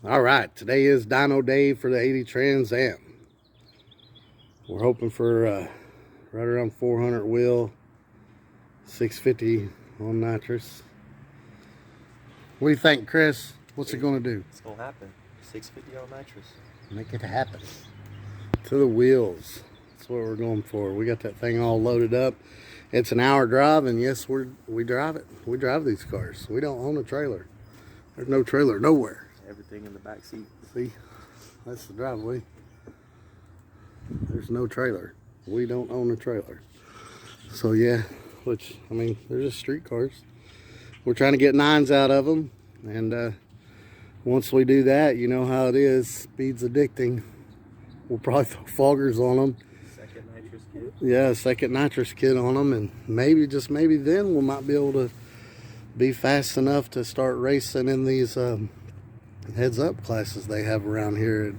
All right, today is dyno day for the 80 Trans Am. We're hoping for right around 400 wheel, 650 on nitrous. What do you think, Chris? What's it going to do? It's going to happen. 650 on nitrous. Make it happen. To the wheels. That's what we're going for. We got that thing all loaded up. It's an hour drive, and yes, we drive it. We drive these cars. We don't own a trailer. There's no trailer nowhere. Everything in the back seat. See, that's the driveway. There's no trailer. We don't own a trailer. So yeah, which, I mean, they're just street cars. We're trying to get nines out of them. And once we do that, you know how it is. Speed's addicting. We'll probably throw foggers on them. Second nitrous kit. Yeah, second nitrous kit on them. And maybe, just maybe then, we might be able to be fast enough to start racing in these heads up classes they have around here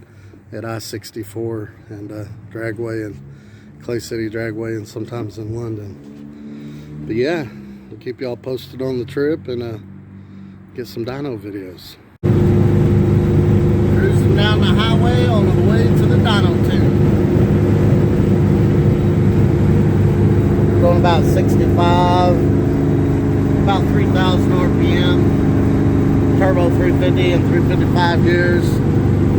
at I-64 and Dragway and Clay City Dragway, and sometimes in London. But yeah, we'll keep y'all posted on the trip and get some dyno videos. Cruising down the highway on the way to the dyno tube. Going about 65, about 3,000 RPM. Turbo 350 and 355 gears.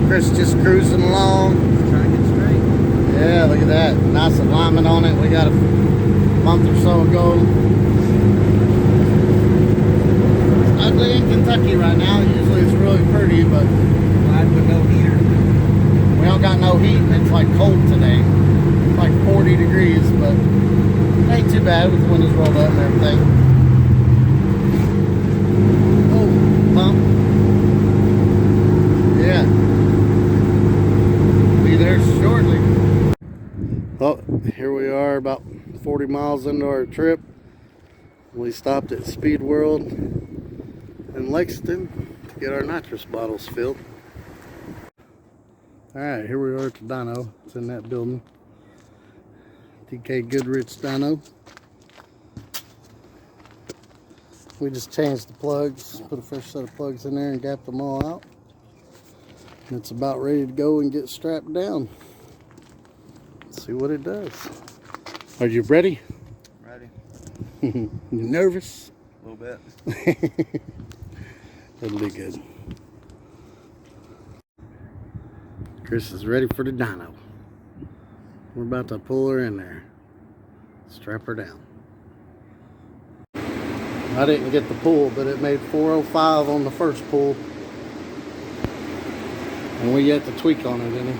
Chris just cruising along. Just trying to get straight. Yeah, look at that. Nice alignment on it. We got a month or so ago. It's ugly in Kentucky right now. Usually it's really pretty, but Glad with no heater. we don't got no heat. It's like cold today. It's like 40 degrees, but it ain't too bad with the windows rolled up and everything. Pump. Yeah. Be there shortly. Oh, here we are about 40 miles into our trip. We stopped at Speed World in Lexington to get our nitrous bottles filled. Alright, here we are at the dyno. It's in that building. TK Goodrich dyno. We just changed the plugs, put a fresh set of plugs in there and gapped them all out. And it's about ready to go and get strapped down. Let's see what it does. Are you ready? Ready. You nervous? A little bit. It'll be good. Chris is ready for the dyno. We're about to pull her in there. Strap her down. I didn't get the pull, but it made 405 on the first pull. And we yet to tweak on it any.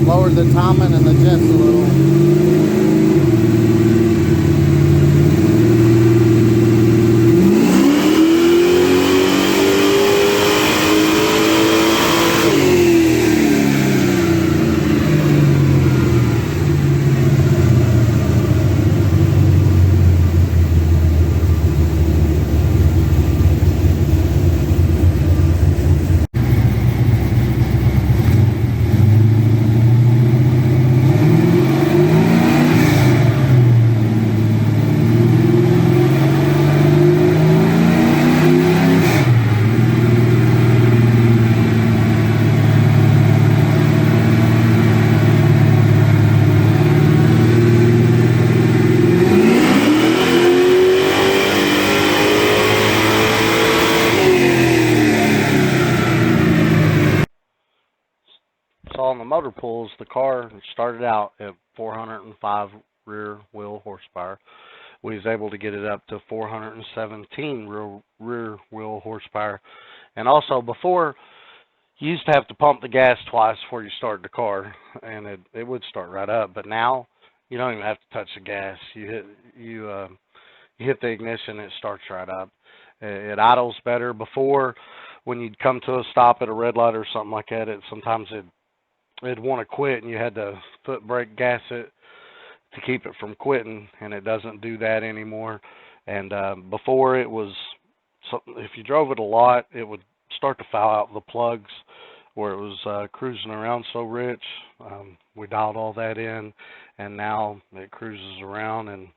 Lowered the timing and the jets a little. pulls. The car started out at 405 rear wheel horsepower. We was able to get it up to 417 rear wheel horsepower. And also, before, you used to have to pump the gas twice before you started the car, and it would start right up. But now you don't even have to touch the gas. You hit the ignition, it starts right up. It idles better. Before, when you'd come to a stop at a red light or something like that, sometimes it'd want to quit, and you had to foot brake gas it to keep it from quitting, and it doesn't do that anymore. And before, it was, if you drove it a lot, it would start to foul out the plugs where it was cruising around so rich. We dialed all that in, and now it cruises around, and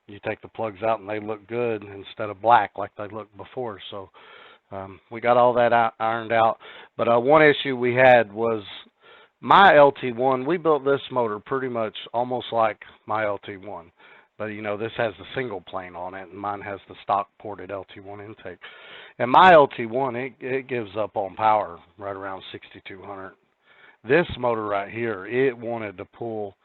you take the plugs out and they look good instead of black like they looked before. So we got all that ironed out. But one issue we had was my LT1. We built this motor pretty much almost like my LT1. But, you know, this has the single plane on it, and mine has the stock ported LT1 intake. And my LT1, it gives up on power right around 6,200. This motor right here, it wanted to pull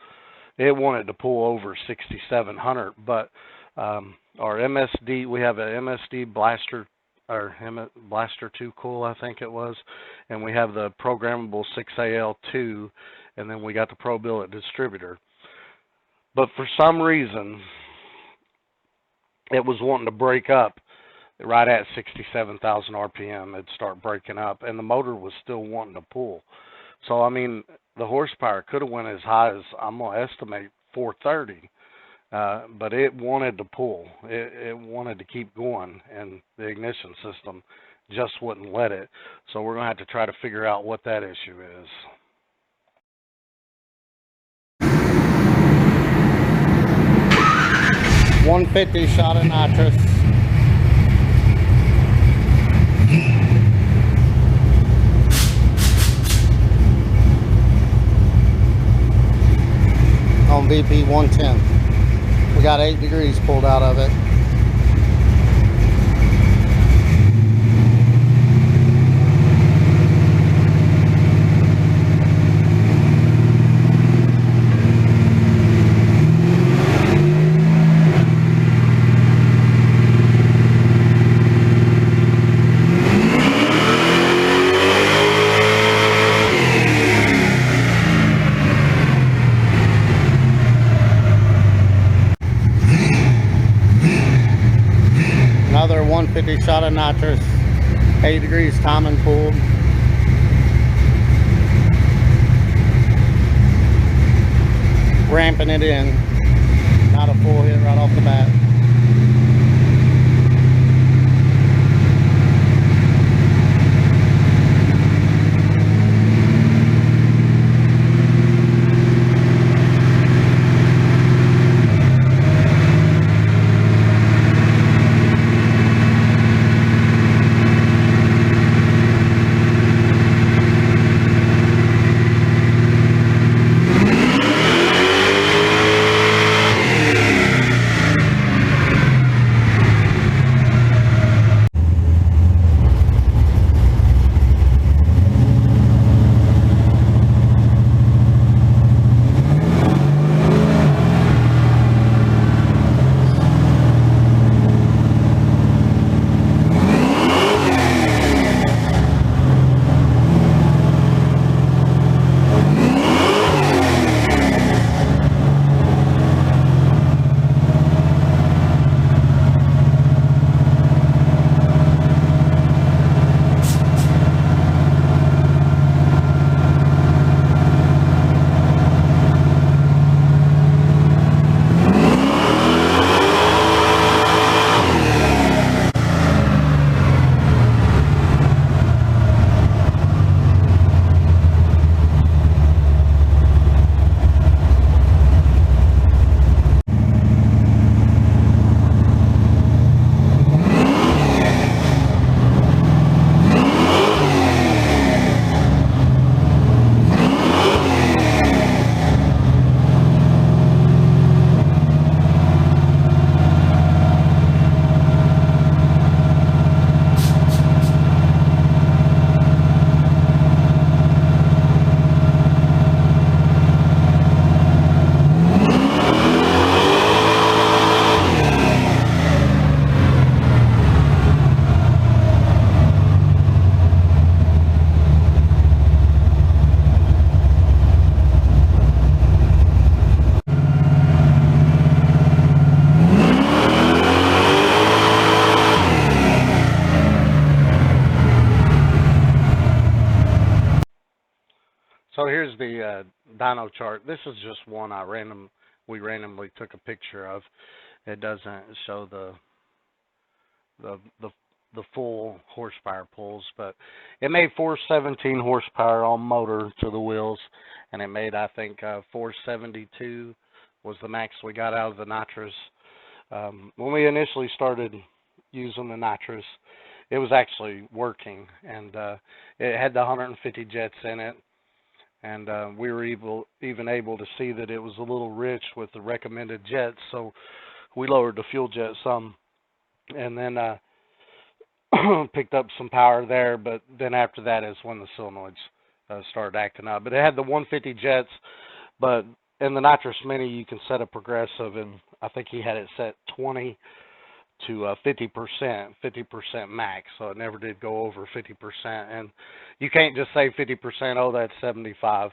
over 6,700. But our MSD, we have an MSD Blaster, or Blaster 2 Cool, I think it was, and we have the programmable 6AL2, and then we got the Pro Billet distributor. But for some reason, it was wanting to break up right at 67,000 RPM. It'd start breaking up, and the motor was still wanting to pull. So, I mean, the horsepower could have went as high as, I'm going to estimate, 430. But it wanted to pull. It wanted to keep going, and the ignition system just wouldn't let it. So we're going to have to try to figure out what that issue is. $150 shot of nitrous. On VP 110. We got 8 degrees pulled out of it. Another 150 shot of nitrous, 8 degrees timing pulled. Ramping it in, not a full hit right off the bat. here's the dyno chart. This is just one we randomly took a picture of. It doesn't show the full horsepower pulls, but it made 417 horsepower on motor to the wheels, and it made, I think, 472 was the max we got out of the nitrous. When we initially started using the nitrous, it was actually working, and it had the 150 jets in it, and we were even able to see that it was a little rich with the recommended jets, so we lowered the fuel jet some, and then picked up some power there. But then after that is when the solenoids started acting up. But it had the 150 jets, but in the nitrous mini you can set a progressive, and I think he had it set 20 to 50% max, so it never did go over 50%. And you can't just say 50%, oh, that's 75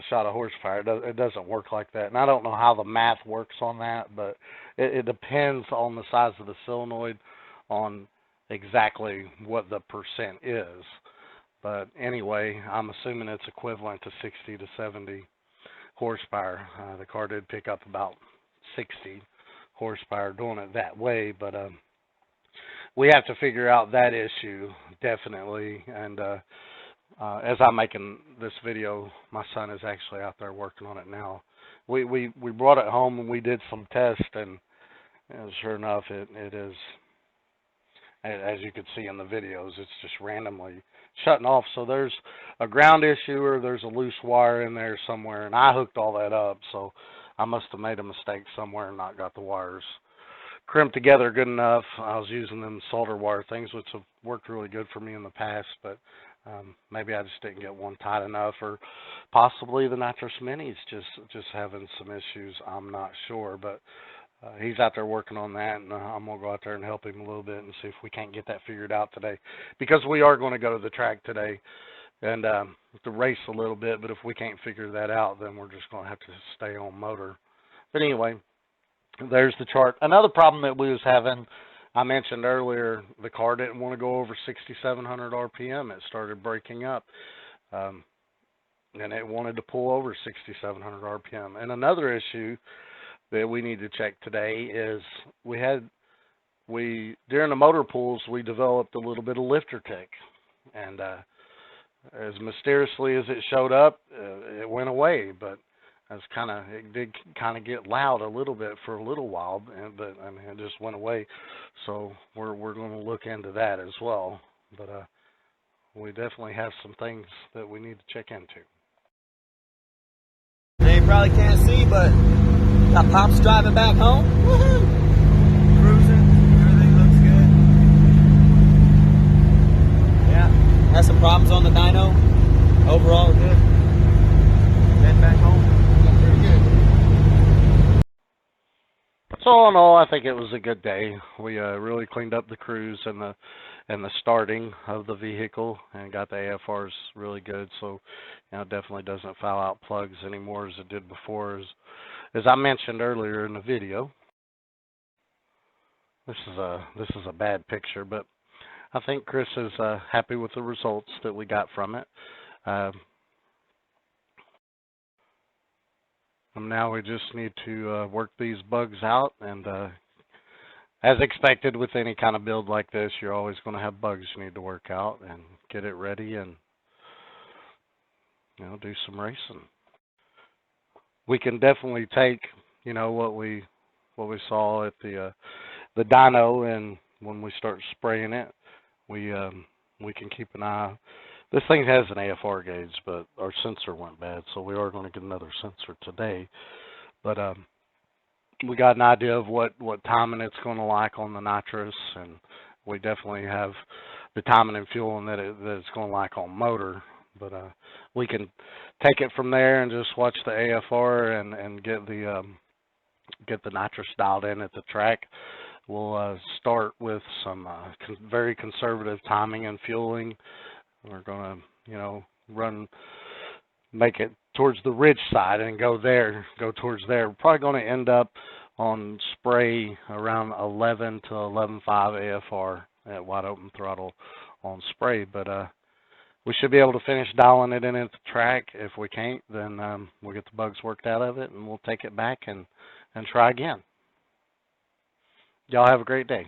shot of horsepower. It doesn't work like that, and I don't know how the math works on that, but it depends on the size of the solenoid on exactly what the percent is. But anyway, I'm assuming it's equivalent to 60 to 70 horsepower. The car did pick up about 60 horsepower doing it that way, but we have to figure out that issue definitely. And as I'm making this video, my son is actually out there working on it now. We brought it home and we did some tests, and sure enough, it is, as you can see in the videos, it's just randomly shutting off. So there's a ground issue, or there's a loose wire in there somewhere, and I hooked all that up, so I must have made a mistake somewhere and not got the wires crimped together good enough. I was using them solder wire things, which have worked really good for me in the past, but maybe I just didn't get one tight enough, or possibly the nitrous mini's just having some issues. I'm not sure, but he's out there working on that, and I'm going to go out there and help him a little bit and see if we can't get that figured out today, because we are going to go to the track today and to race a little bit. But if we can't figure that out, then we're just going to have to stay on motor. But anyway, there's the chart. Another problem that we was having, I mentioned earlier, the car didn't want to go over 6,700 RPM. It started breaking up, and it wanted to pull over 6,700 RPM. And another issue that we need to check today is during the motor pulls, we developed a little bit of lifter tick, and as mysteriously as it showed up, it went away. But it did kind of get loud a little bit for a little while, but I mean, it just went away. So we're going to look into that as well. But we definitely have some things that we need to check into. Now you probably can't see, but got Pops driving back home. Woohoo! Cruising. Everything looks good. Yeah. Had some problems on the dyno. Overall, good. Heading back home. Yeah, pretty good. So all in all, I think it was a good day. We really cleaned up the cruise and the starting of the vehicle, and got the AFRs really good. So, it definitely doesn't foul out plugs anymore as it did before. As I mentioned earlier in the video, this is a bad picture, but I think Chris is happy with the results that we got from it. And now we just need to work these bugs out, and as expected with any kind of build like this, you're always going to have bugs you need to work out and get it ready and do some racing. We can definitely take what we saw at the dyno, and when we start spraying it, we can keep an eye. This thing has an AFR gauge, but our sensor went bad, so we are going to get another sensor today. But we got an idea of what timing it's going to like on the nitrous, and we definitely have the timing and fueling that it's going to like on motor. But we can take it from there and just watch the AFR and get the nitrous dialed in at the track. We'll start with some very conservative timing and fueling. We're going to make it towards the ridge side and go towards there. We're probably going to end up on spray around 11 to 11.5 AFR at wide open throttle on spray. But we should be able to finish dialing it in at the track. If we can't, then we'll get the bugs worked out of it, and we'll take it back and try again. Y'all have a great day.